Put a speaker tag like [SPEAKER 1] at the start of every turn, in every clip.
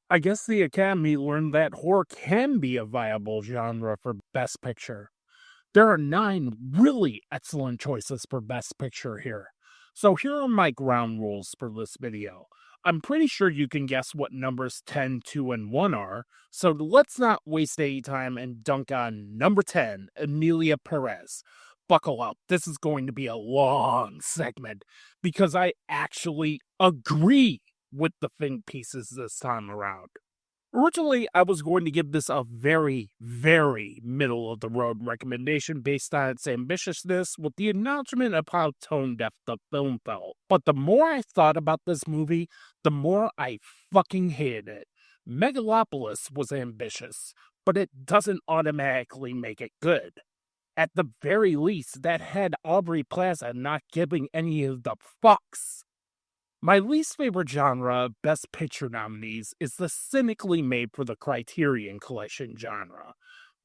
[SPEAKER 1] I guess the Academy learned that horror can be a viable genre for Best Picture. There are 9 really excellent choices for Best Picture here. So here are my ground rules for this video. I'm pretty sure you can guess what numbers 10, 2, and 1 are, so let's not waste any time and dunk on number 10, Emilia Perez. Buckle up, this is going to be a long segment, because I actually agree with the think pieces this time around. Originally, I was going to give this a very, very middle of the road recommendation based on its ambitiousness with the announcement of how tone deaf the film felt. But the more I thought about this movie, the more I fucking hated it. Megalopolis was ambitious, but it doesn't automatically make it good. At the very least, that had Aubrey Plaza not giving any of the fucks. My least favorite genre of Best Picture nominees is the cynically made for the Criterion Collection genre,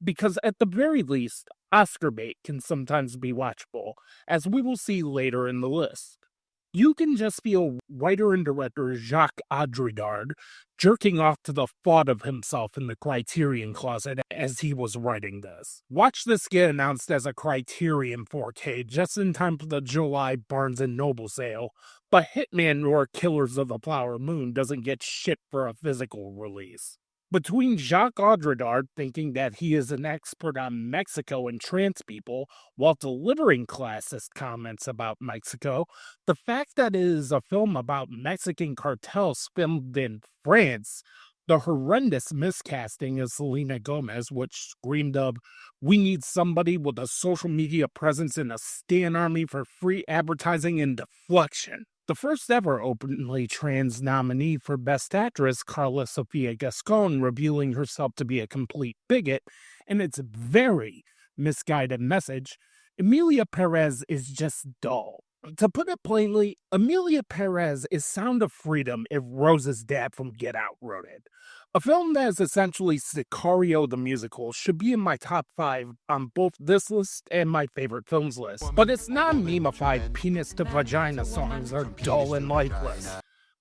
[SPEAKER 1] because at the very least, Oscar bait can sometimes be watchable, as we will see later in the list. You can just feel writer and director Jacques Audredard jerking off to the thought of himself in the Criterion closet as he was writing this. Watch this get announced as a Criterion 4K just in time for the July Barnes & Noble sale, but Hitman or Killers of the Flower Moon doesn't get shit for a physical release. Between Jacques Audredard thinking that he is an expert on Mexico and trans people while delivering classist comments about Mexico, the fact that it is a film about Mexican cartels filmed in France, the horrendous miscasting of Selena Gomez, which screamed of, "We need somebody with a social media presence and a stand army for free advertising and deflection." The first ever openly trans nominee for Best Actress, Carla Sofia Gascon, revealing herself to be a complete bigot, and its very misguided message, Emilia Perez is just dull. To put it plainly, Emilia Perez is Sound of Freedom if Rose's dad from Get Out wrote it. A film that is essentially Sicario the musical should be in my top 5 on both this list and my favorite films list. But its non-memeified penis to vagina songs are dull and lifeless.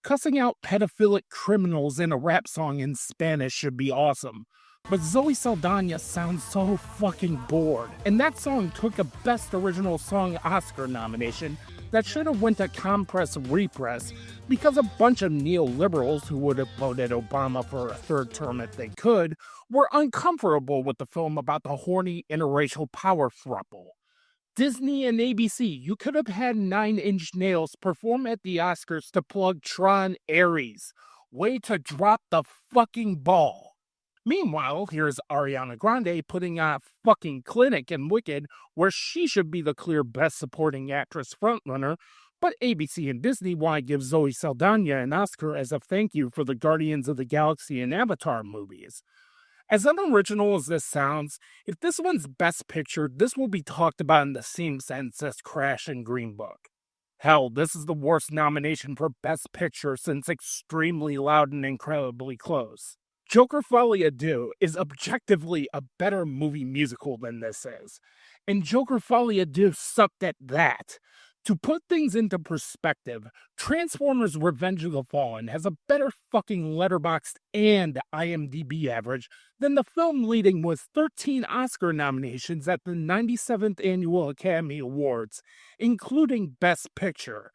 [SPEAKER 1] Cussing out pedophilic criminals in a rap song in Spanish should be awesome. But Zoe Saldana sounds so fucking bored. And that song took a Best Original Song Oscar nomination that should have went to Compress Reprise because a bunch of neoliberals who would have voted Obama for a third term if they could were uncomfortable with the film about the horny interracial power throuple. Disney and ABC, you could have had 9 Inch Nails perform at the Oscars to plug Tron Ares. Way to drop the fucking ball. Meanwhile, here's Ariana Grande putting on a fucking clinic in Wicked, where she should be the clear best supporting actress frontrunner, but ABC and Disney want to give Zoe Saldana an Oscar as a thank you for the Guardians of the Galaxy and Avatar movies. As unoriginal as this sounds, if this one's Best Picture, this will be talked about in the same sense as Crash and Green Book. Hell, this is the worst nomination for Best Picture since Extremely Loud and Incredibly Close. Joker Folie à Deux is objectively a better movie musical than this is, and Joker Folie à Deux sucked at that. To put things into perspective, Transformers Revenge of the Fallen has a better fucking Letterboxd and IMDb average than the film leading with 13 Oscar nominations at the 97th Annual Academy Awards, including Best Picture.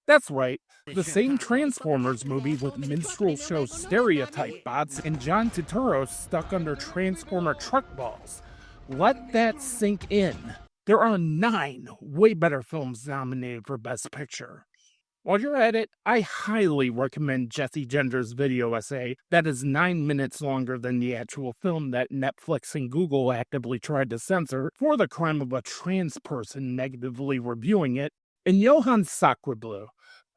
[SPEAKER 1] That's right, the same Transformers movie with minstrel show stereotype bots and John Turturro stuck under Transformer truck balls. Let that sink in. There are 9 way better films nominated for Best Picture. While you're at it, I highly recommend Jessie Gender's video essay that is 9 minutes longer than the actual film that Netflix and Google actively tried to censor for the crime of a trans person negatively reviewing it, and Johanne Sacrebleu,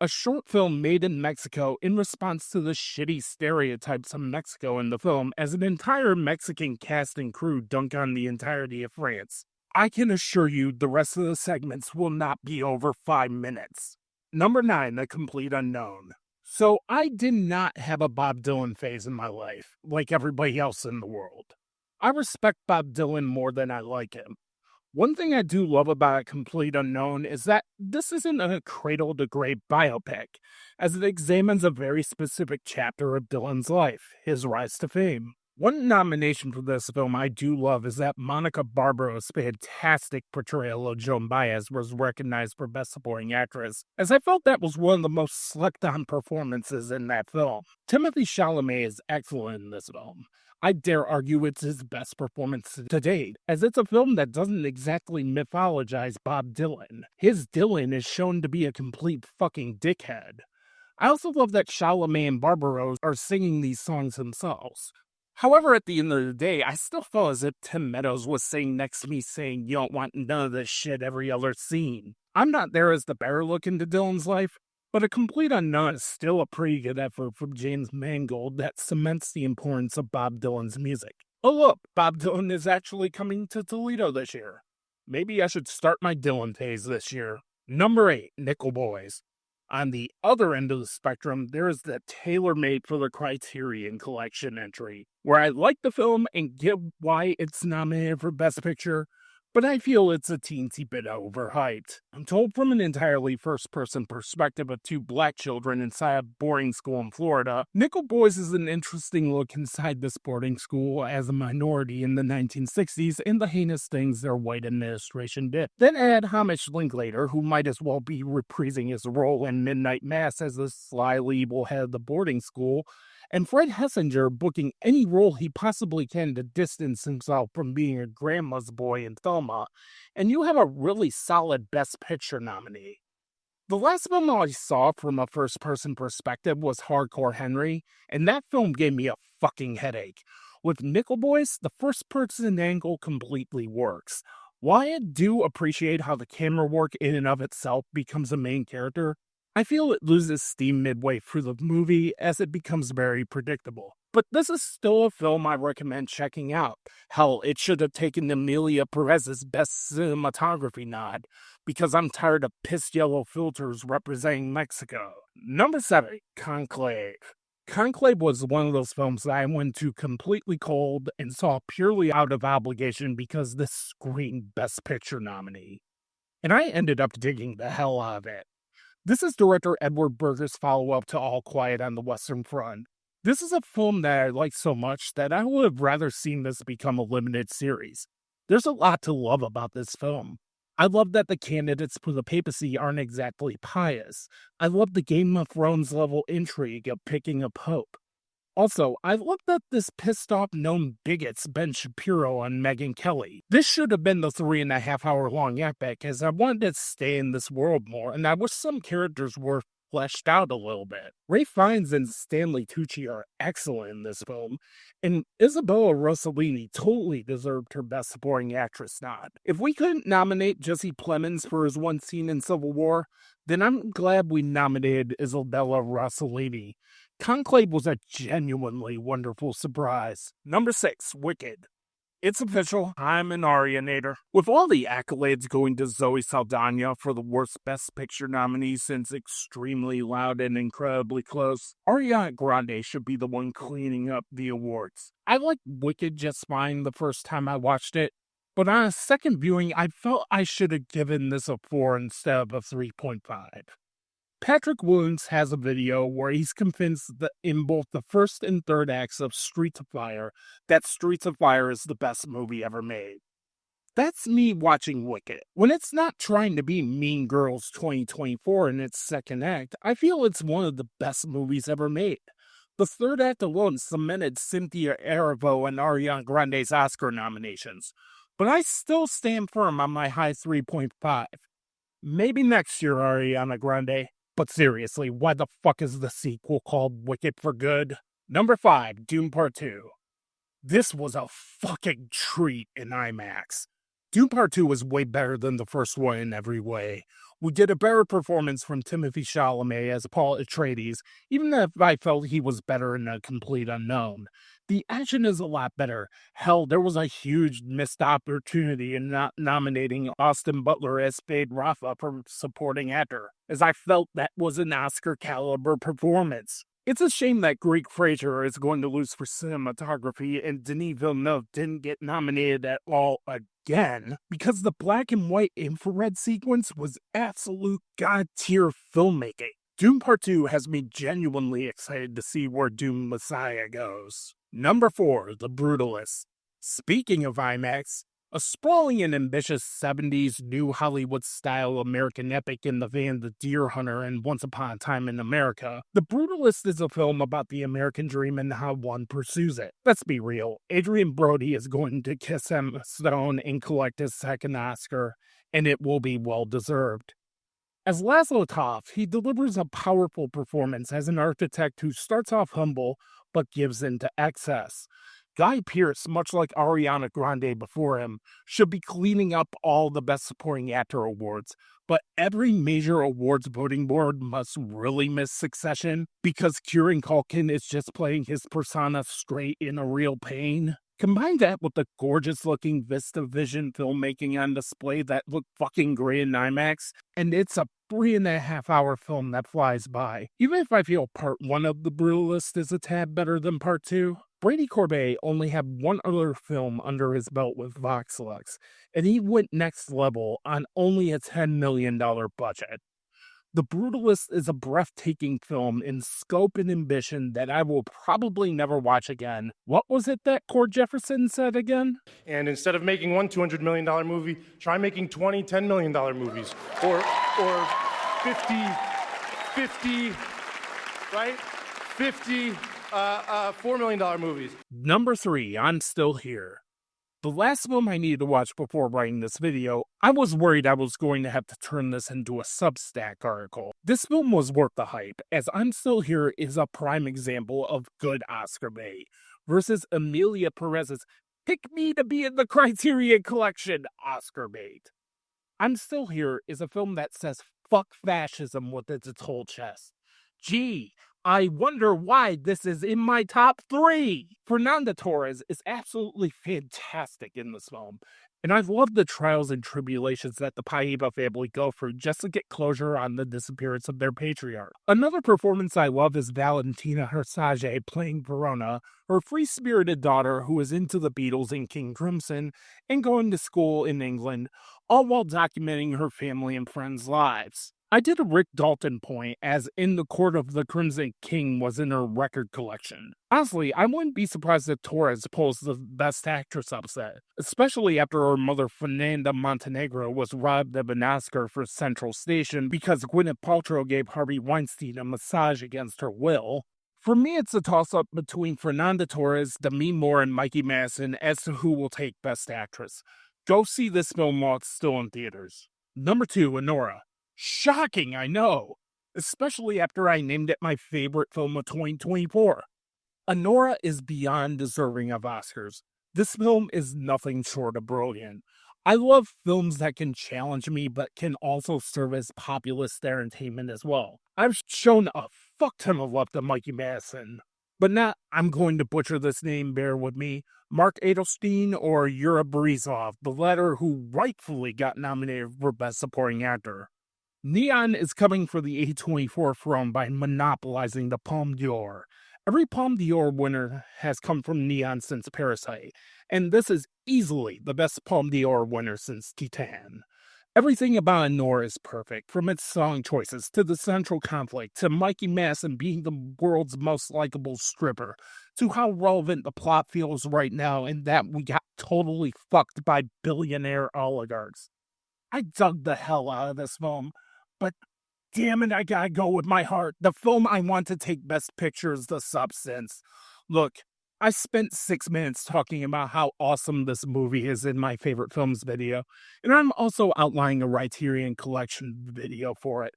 [SPEAKER 1] a short film made in Mexico in response to the shitty stereotypes of Mexico in the film as an entire Mexican cast and crew dunk on the entirety of France. I can assure you the rest of the segments will not be over 5 minutes. Number 9, The Complete Unknown. So I did not have a Bob Dylan phase in my life, like everybody else in the world. I respect Bob Dylan more than I like him. One thing I do love about Complete Unknown is that this isn't a cradle to grave biopic, as it examines a very specific chapter of Dylan's life, his rise to fame. One nomination for this film I do love is that Monica Barbara's fantastic portrayal of Joan Baez was recognized for Best Supporting Actress, as I felt that was one of the most slept-on performances in that film. Timothée Chalamet is excellent in this film. I dare argue it's his best performance to date, as it's a film that doesn't exactly mythologize Bob Dylan. His Dylan is shown to be a complete fucking dickhead. I also love that Chalamet and Barbaro are singing these songs themselves. However, at the end of the day, I still felt as if Tim Meadows was sitting next to me saying, "You don't want none of this shit every other scene." I'm not there as the better look into Dylan's life, but A Complete Unknown is still a pretty good effort from James Mangold that cements the importance of Bob Dylan's music. Oh look, Bob Dylan is actually coming to Toledo this year. Maybe I should start my Dylan phase this year. Number 8, Nickel Boys. On the other end of the spectrum, there is the tailor-made for the Criterion Collection entry, where I like the film and get why it's nominated for Best Picture, but I feel it's a teensy bit overhyped. I'm told from an entirely first-person perspective of 2 black children inside a boarding school in Florida, Nickel Boys is an interesting look inside this boarding school as a minority in the 1960s and the heinous things their white administration did. Then add Hamish Linklater, who might as well be reprising his role in Midnight Mass as the slyly evil head of the boarding school, and Fred Hessinger booking any role he possibly can to distance himself from being a grandma's boy in Thelma, and you have a really solid Best Picture nominee. The last film I saw from a first-person perspective was Hardcore Henry, and that film gave me a fucking headache. With Nickel Boys, the first-person angle completely works. While I do appreciate how the camera work in and of itself becomes a main character, I feel it loses steam midway through the movie as it becomes very predictable. But this is still a film I recommend checking out. Hell, it should have taken Emilia Perez's Best Cinematography nod, because I'm tired of pissed yellow filters representing Mexico. Number 7, Conclave. Conclave was one of those films that I went to completely cold and saw purely out of obligation because this screamed Best Picture nominee. And I ended up digging the hell out of it. This is director Edward Berger's follow-up to All Quiet on the Western Front. This is a film that I like so much that I would have rather seen this become a limited series. There's a lot to love about this film. I love that the candidates for the papacy aren't exactly pious. I love the Game of Thrones level intrigue of picking a pope. Also, I love that this pissed off known bigots Ben Shapiro and Megyn Kelly. This should have been the 3.5-hour long epic, as I wanted to stay in this world more, and I wish some characters were fleshed out a little bit. Ralph Fiennes and Stanley Tucci are excellent in this film, and Isabella Rossellini totally deserved her Best Supporting Actress nod. If we couldn't nominate Jesse Plemons for his one scene in Civil War, then I'm glad we nominated Isabella Rossellini. Conclave was a genuinely wonderful surprise. Number 6, Wicked. It's official, I'm an Arianator. With all the accolades going to Zoe Saldana for the worst Best Picture nominee since Extremely Loud and Incredibly Close, Ariana Grande should be the one cleaning up the awards. I liked Wicked just fine the first time I watched it, but on a second viewing, I felt I should have given this a 4 instead of a 3.5. Patrick Williams has a video where he's convinced that in both the first and third acts of Streets of Fire, that Streets of Fire is the best movie ever made. That's me watching Wicked. When it's not trying to be Mean Girls 2024 in its second act, I feel it's one of the best movies ever made. The third act alone cemented Cynthia Erivo and Ariana Grande's Oscar nominations, but I still stand firm on my high 3.5. Maybe next year, Ariana Grande. But seriously, why the fuck is the sequel called Wicked for Good? Number 5, Dune Part 2. This was a fucking treat in IMAX. Dune Part 2 was way better than the first one in every way. We get a better performance from Timothée Chalamet as Paul Atreides, even if I felt he was better in A Complete Unknown. The action is a lot better. Hell, there was a huge missed opportunity in not nominating Austin Butler as Spade Rafa for supporting actor, as I felt that was an Oscar-caliber performance. It's a shame that Greek Fraser is going to lose for cinematography and Denis Villeneuve didn't get nominated at all again because the black and white infrared sequence was absolute god-tier filmmaking. Doom Part 2 has me genuinely excited to see where Doom Messiah goes. Number 4, The Brutalist. Speaking of IMAX, a sprawling and ambitious 70s New Hollywood-style American epic in the vein of The Deer Hunter and Once Upon a Time in America, The Brutalist is a film about the American dream and how one pursues it. Let's be real, Adrian Brody is going to kiss Emma Stone and collect his second Oscar, and it will be well-deserved. As Laszlo Toth, he delivers a powerful performance as an architect who starts off humble but gives in to excess. Guy Pearce, much like Ariana Grande before him, should be cleaning up all the Best Supporting Actor awards, but every major awards voting board must really miss Succession because Kieran Culkin is just playing his persona straight in a real pain. Combine that with the gorgeous-looking VistaVision filmmaking on display that looked fucking great in IMAX, and it's a 3.5-hour film that flies by. Even if I feel Part 1 of The Brutalist is a tad better than Part 2, Brady Corbet only had one other film under his belt with Voxlux, and he went next level on only a $10 million budget. The Brutalist is a breathtaking film in scope and ambition that I will probably never watch again. What was it that Cord Jefferson said again?
[SPEAKER 2] And instead of making one $200 million movie, try making 20 $10 million movies. Or 50, right? 50 $4 million movies.
[SPEAKER 1] Number 3, I'm Still Here. The last film I needed to watch before writing this video, I was worried I was going to have to turn this into a Substack article. This film was worth the hype, as I'm Still Here is a prime example of good Oscar bait, versus Emilia Perez's Pick Me to Be in the Criterion Collection Oscar bait. I'm Still Here is a film that says fuck fascism with its whole chest. Gee, I wonder why this is in my top 3. Fernanda Torres is absolutely fantastic in this film, and I love the trials and tribulations that the Paiva family go through just to get closure on the disappearance of their patriarch. Another performance I love is Valentina Hersage playing Verona, her free-spirited daughter who is into the Beatles and King Crimson and going to school in England, all while documenting her family and friends' lives. I did a Rick Dalton point, as In the Court of the Crimson King was in her record collection. Honestly, I wouldn't be surprised if Torres pulls the Best Actress upset, especially after her mother Fernanda Montenegro was robbed of an Oscar for Central Station because Gwyneth Paltrow gave Harvey Weinstein a massage against her will. For me, it's a toss-up between Fernanda Torres, Demi Moore, and Mikey Madison as to who will take Best Actress. Go see this film while it's still in theaters. Number 2, Anora. Shocking, I know, especially after I named it my favorite film of 2024. Anora is beyond deserving of Oscars. This film is nothing short of brilliant. I love films that can challenge me but can also serve as populist entertainment as well. I've shown a fuck ton of love to Mikey Madison, but now I'm going to butcher this name, bear with me. Mark Adelstein or Yura Borisov, the latter who rightfully got nominated for Best Supporting Actor. Neon is coming for the A24 throne by monopolizing the Palme d'Or. Every Palme d'Or winner has come from Neon since Parasite, and this is easily the best Palme d'Or winner since Titan. Everything about Anora is perfect, from its song choices to the central conflict, to Mikey Madison being the world's most likable stripper, to how relevant the plot feels right now and that we got totally fucked by billionaire oligarchs. I dug the hell out of this film. But damn it, I gotta go with my heart. The film I want to take Best Picture is The Substance. Look, I spent 6 minutes talking about how awesome this movie is in my favorite films video, and I'm also outlining a Criterion Collection video for it.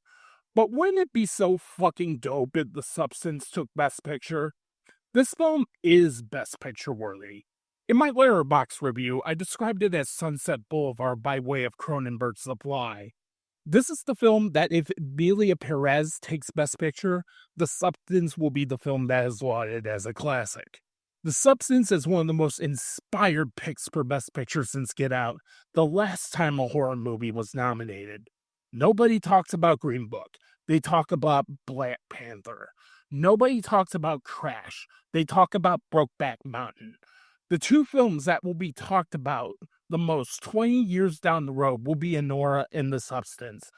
[SPEAKER 1] But wouldn't it be so fucking dope if The Substance took Best Picture? This film is Best Picture worthy. In my Letterboxd review, I described it as Sunset Boulevard by way of Cronenberg's The Fly. This is the film that if Emilia Perez takes Best Picture, The Substance will be the film that is lauded as a classic. The Substance is one of the most inspired picks for Best Picture since Get Out, the last time a horror movie was nominated. Nobody talks about Green Book. They talk about Black Panther. Nobody talks about Crash. They talk about Brokeback Mountain. The two films that will be talked about the most 20 years down the road will be Anora in The Substance.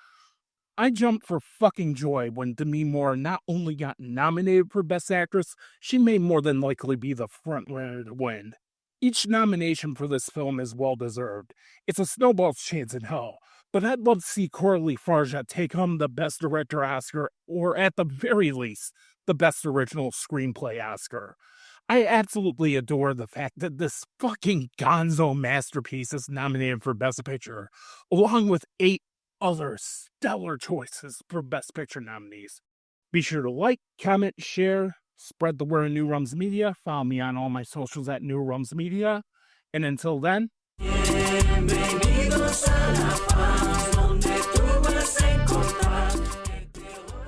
[SPEAKER 1] I jumped for fucking joy when Demi Moore not only got nominated for Best Actress, she may more than likely be the frontrunner to win. Each nomination for this film is well-deserved. It's a snowball's chance in hell, but I'd love to see Coralie Farja take home the Best Director Oscar, or at the very least, the Best Original Screenplay Oscar. I absolutely adore the fact that this fucking gonzo masterpiece is nominated for Best Picture, along with 8 other stellar choices for Best Picture nominees. Be sure to like, comment, share, spread the word of New Rums Media. Follow me on all my socials at New Rums Media. And until then,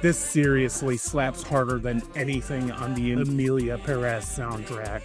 [SPEAKER 1] this seriously slaps harder than anything on the Emilia Perez soundtrack.